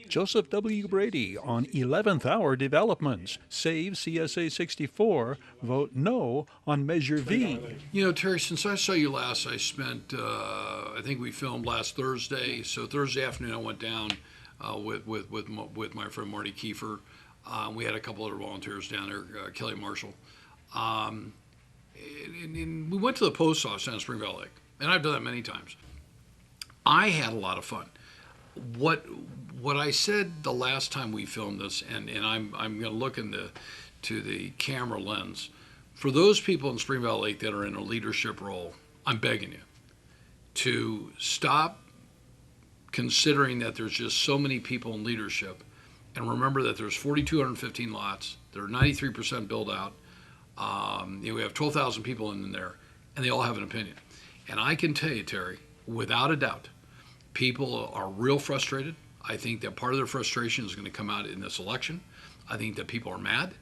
Joseph W. Brady on 11th-hour developments. Save CSA 64. Vote no on Measure V. You know, Terry, since I saw you last, I spent, I think we filmed last Thursday. So Thursday afternoon, I went down with my friend Marty Kiefer. We had a couple other volunteers down there, Kelly Marshall. And we went to the post office down in Spring Valley Lake, and I've done that many times. I had a lot of fun. What I said the last time we filmed this, and I'm going to look into the camera lens. For those people in Spring Valley Lake that are in a leadership role, I'm begging you to stop considering that there's just so many people in leadership, and remember that there's 4,215 lots. They're 93% built out. We have 12,000 people in there, and they all have an opinion. And I can tell you, Terry, without a doubt, people are real frustrated. I think that part of their frustration is going to come out in this election. I think that people are mad.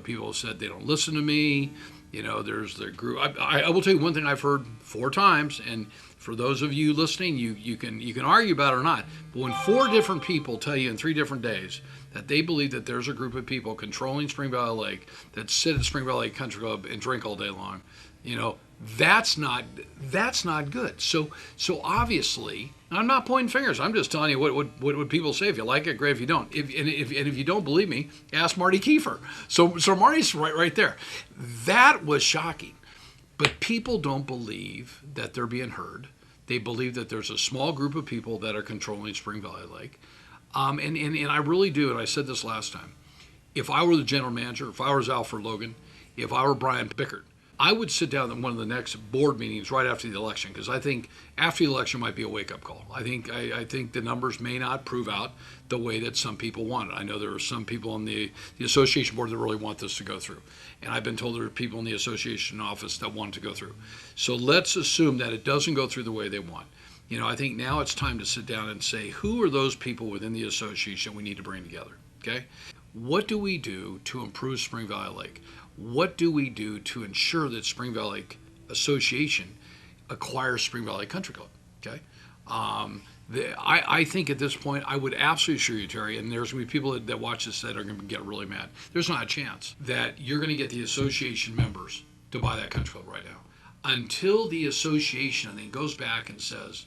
People have said they don't listen to me. There's the group. I will tell you one thing I've heard 4 times, and for those of you listening, you can argue about it or not. But when 4 different people tell you in 3 different days that they believe that there's a group of people controlling Spring Valley Lake that sit at Spring Valley Lake Country Club and drink all day long, that's not good. So obviously, I'm not pointing fingers. I'm just telling you what people say. If you like it, great. If you don't, if you don't believe me, ask Marty Kiefer. So Marty's right there. That was shocking. But people don't believe that they're being heard. They believe that there's a small group of people that are controlling Spring Valley Lake. And I really do, and I said this last time, if I were the general manager, if I was Alfred Logan, if I were Brian Bickert, I would sit down in one of the next board meetings right after the election, because I think after the election might be a wake-up call. I think the numbers may not prove out the way that some people want it. I know there are some people on the association board that really want this to go through, and I've been told there are people in the association office that want it to go through. So let's assume that it doesn't go through the way they want. I think now it's time to sit down and say, who are those people within the association we need to bring together, okay? What do we do to improve Spring Valley Lake? What do we do to ensure that Spring Valley Lake Association acquires Spring Valley Country Club, okay? I think at this point, I would absolutely assure you, Terry, and there's going to be people that watch this that are going to get really mad. There's not a chance that you're going to get the association members to buy that country club right now. Until the association, I think, goes back and says,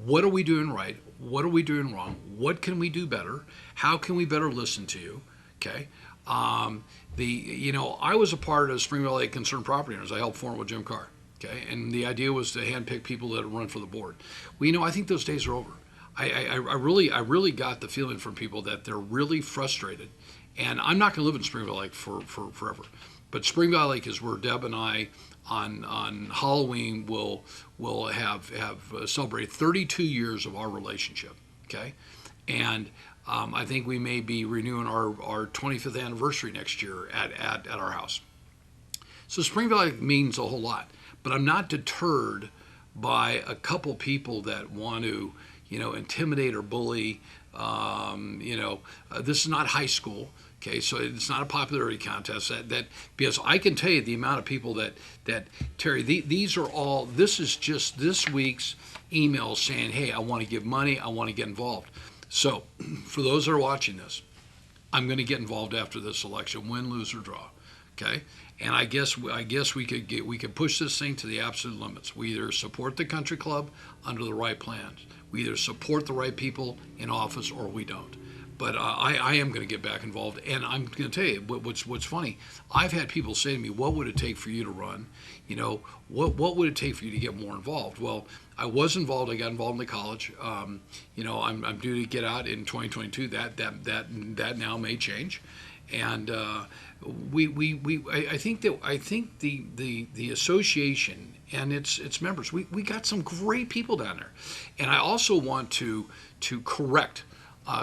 what are we doing right? What are we doing wrong? What can we do better? How can we better listen to you? Okay. I was a part of Spring Valley Concerned Property Owners. I helped form it with Jim Carr. Okay. And the idea was to handpick people that would run for the board. Well, I think those days are over. I really got the feeling from people that they're really frustrated. And I'm not going to live in Spring Valley Lake for forever. But Spring Valley Lake is where Deb and I on Halloween will have celebrated 32 years of our relationship, okay? And I think we may be renewing our 25th anniversary next year at our house. So Spring Valley means a whole lot, but I'm not deterred by a couple people that want to, intimidate or bully. This is not high school. Okay, so it's not a popularity contest. That because I can tell you the amount of people that Terry, these are all. This is just this week's emails saying, "Hey, I want to give money. I want to get involved." So, for those that are watching this, I'm going to get involved after this election, win, lose, or draw. Okay, and I guess we could push this thing to the absolute limits. We either support the country club under the right plans. We either support the right people in office, or we don't. But I am going to get back involved, and I'm going to tell you what's funny. I've had people say to me, "What would it take for you to run? What would it take for you to get more involved?" Well, I was involved. I got involved in the college. I'm due to get out in 2022. That now may change, and I think the association and its members, we got some great people down there, and I also want to correct.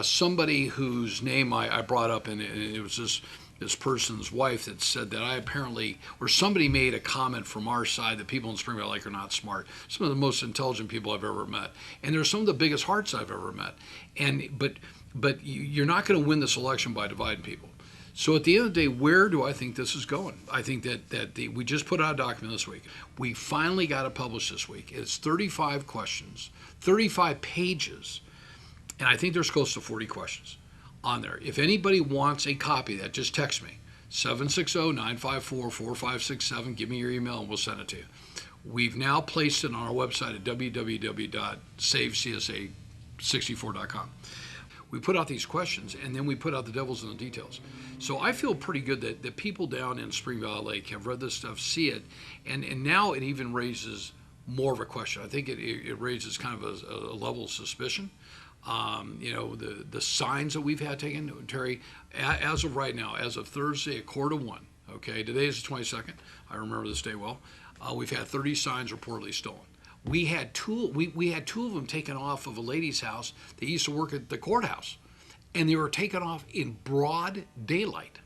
Somebody whose name I brought up, and it was this person's wife that said that I apparently, or somebody made a comment from our side that people in Spring Valley Lake are not smart. Some of the most intelligent people I've ever met, and they're some of the biggest hearts I've ever met. But you're not going to win this election by dividing people. So at the end of the day, where do I think this is going? I think that we just put out a document this week. We finally got it published this week. It's 35 questions, 35 pages. And I think there's close to 40 questions on there. If anybody wants a copy of that, just text me, 760-954-4567. Give me your email and we'll send it to you. We've now placed it on our website at www.savecsa64.com. We put out these questions, and then we put out the devil's in the details. So I feel pretty good that people down in Spring Valley Lake have read this stuff, see it, and now it even raises more of a question. I think it raises kind of a level of suspicion. The signs that we've had taken, Terry, as of right now, as of Thursday at 1:15, okay, today is the 22nd. I remember this day well. We've had 30 signs reportedly stolen. We had two of them taken off of a lady's house that used to work at the courthouse, and they were taken off in broad daylight.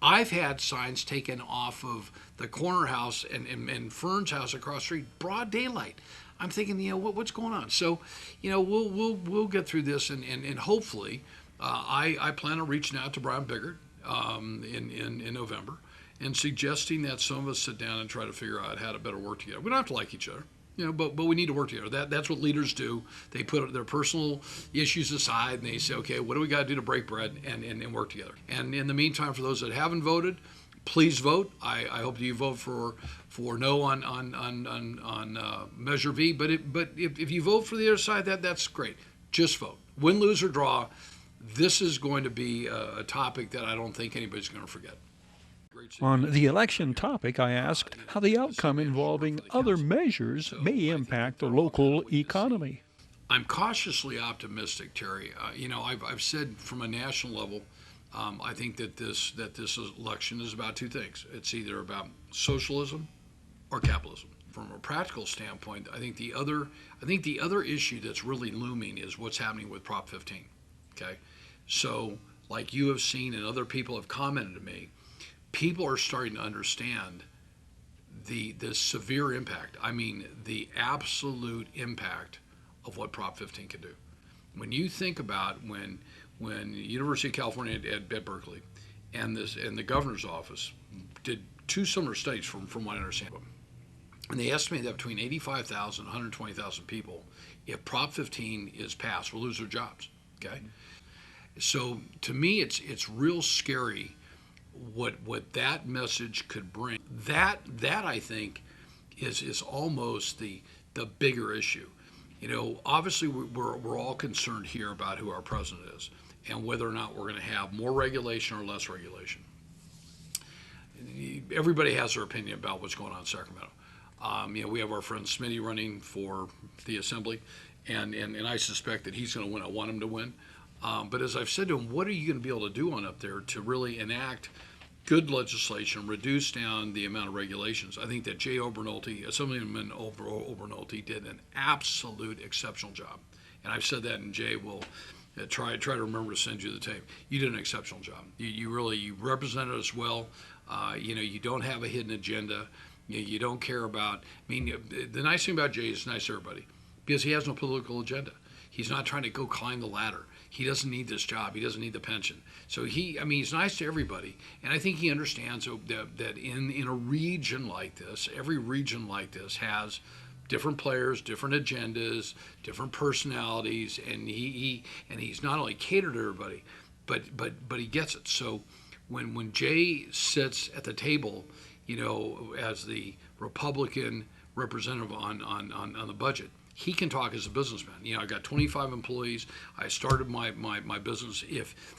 I've had signs taken off of the corner house and Fern's house across the street, broad daylight. I'm thinking, what's going on? So, we'll get through this, and hopefully, I plan on reaching out to Brian Biggert in November and suggesting that some of us sit down and try to figure out how to better work together. We don't have to like each other. But we need to work together. That's what leaders do. They put their personal issues aside and they say, okay, what do we got to do to break bread and work together? And in the meantime, for those that haven't voted, please vote. I hope that you vote for no on Measure V. But if you vote for the other side, that's great. Just vote. Win, lose, or draw. This is going to be a topic that I don't think anybody's going to forget. On the election topic, I asked how the outcome involving other measures may impact the local economy. I'm cautiously optimistic, Terry. I've said from a national level, I think that this election is about two things. It's either about socialism or capitalism. From a practical standpoint, I think the other issue that's really looming is what's happening with Prop 15. Okay, so like you have seen and other people have commented to me, people are starting to understand the severe impact. I mean, the absolute impact of what Prop 15 can do. When you think about when University of California at Berkeley and the governor's office did two similar studies from what I understand, and they estimated that between 85,000 and 120,000 people, if Prop 15 is passed, will lose their jobs. Okay, so to me, it's real scary what that message could bring. That I think is almost the bigger issue. Obviously we're all concerned here about who our president is and whether or not we're going to have more regulation or less regulation. Everybody has their opinion about what's going on in Sacramento. We have our friend Smitty running for the assembly, and I suspect that he's going to win. I want him to win. But as I've said to him, what are you going to be able to do on up there to really enact good legislation, reduce down the amount of regulations? I think that Jay Obernolte, Assemblyman Obernolte, did an absolute exceptional job. And I've said that, and Jay will try to remember to send you the tape. You did an exceptional job. You represented us well. You don't have a hidden agenda. You don't care about. The nice thing about Jay is nice to everybody because he has no political agenda. He's not trying to go climb the ladder. He doesn't need this job. He doesn't need the pension. So he's nice to everybody. And I think he understands that in a region like this, every region like this has different players, different agendas, different personalities, and he's not only catered to everybody, but he gets it. So when Jay sits at the table, as the Republican representative on the budget, he can talk as a businessman. I got 25 employees. I started my business.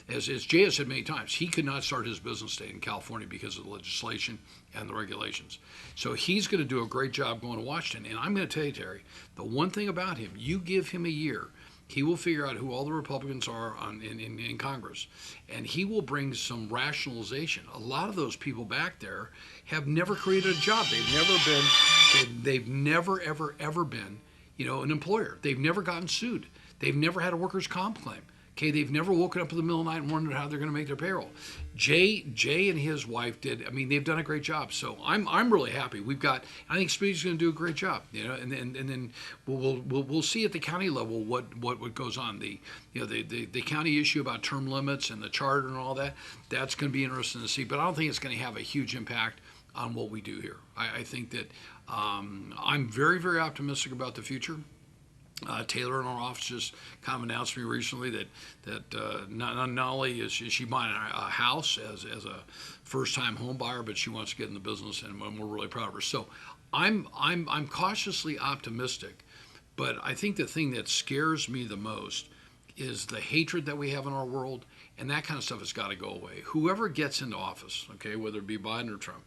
As Jay has said many times, he could not start his business state in California because of the legislation and the regulations. So he's going to do a great job going to Washington. And I'm going to tell you, Terry, the one thing about him, you give him a year, he will figure out who all the Republicans are in Congress, and he will bring some rationalization. A lot of those people back there have never created a job. They've never ever been an employer. They've never gotten sued. They've never had a workers' comp claim. Okay, they've never woken up in the middle of the night and wondered how they're going to make their payroll. Jay and his wife did. They've done a great job. So I'm really happy. I think Speedy's going to do a great job. And then we'll see at the county level what goes on. The county issue about term limits and the charter and all that. That's going to be interesting to see. But I don't think it's going to have a huge impact on what we do here. I think that I'm very, very optimistic about the future. Taylor in our office just kind of announced to me recently that not only is she buying a house as a first-time home buyer, but she wants to get in the business, and we're really proud of her. So I'm cautiously optimistic, but I think the thing that scares me the most is the hatred that we have in our world, and that kind of stuff has got to go away. Whoever gets into office, okay, whether it be Biden or Trump,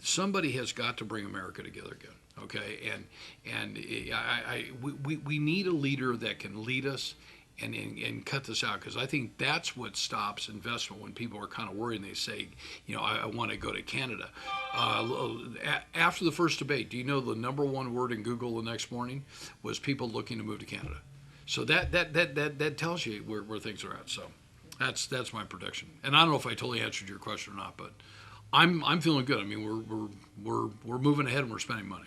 somebody has got to bring America together again. Okay, we need a leader that can lead us and cut this out, because I think that's what stops investment when people are kind of worried and they say, I want to go to Canada. After the first debate, do you know the number one word in Google the next morning was people looking to move to Canada? So that tells you where things are at. So that's my prediction. And I don't know if I totally answered your question or not, but I'm feeling good. I mean, we're moving ahead and we're spending money.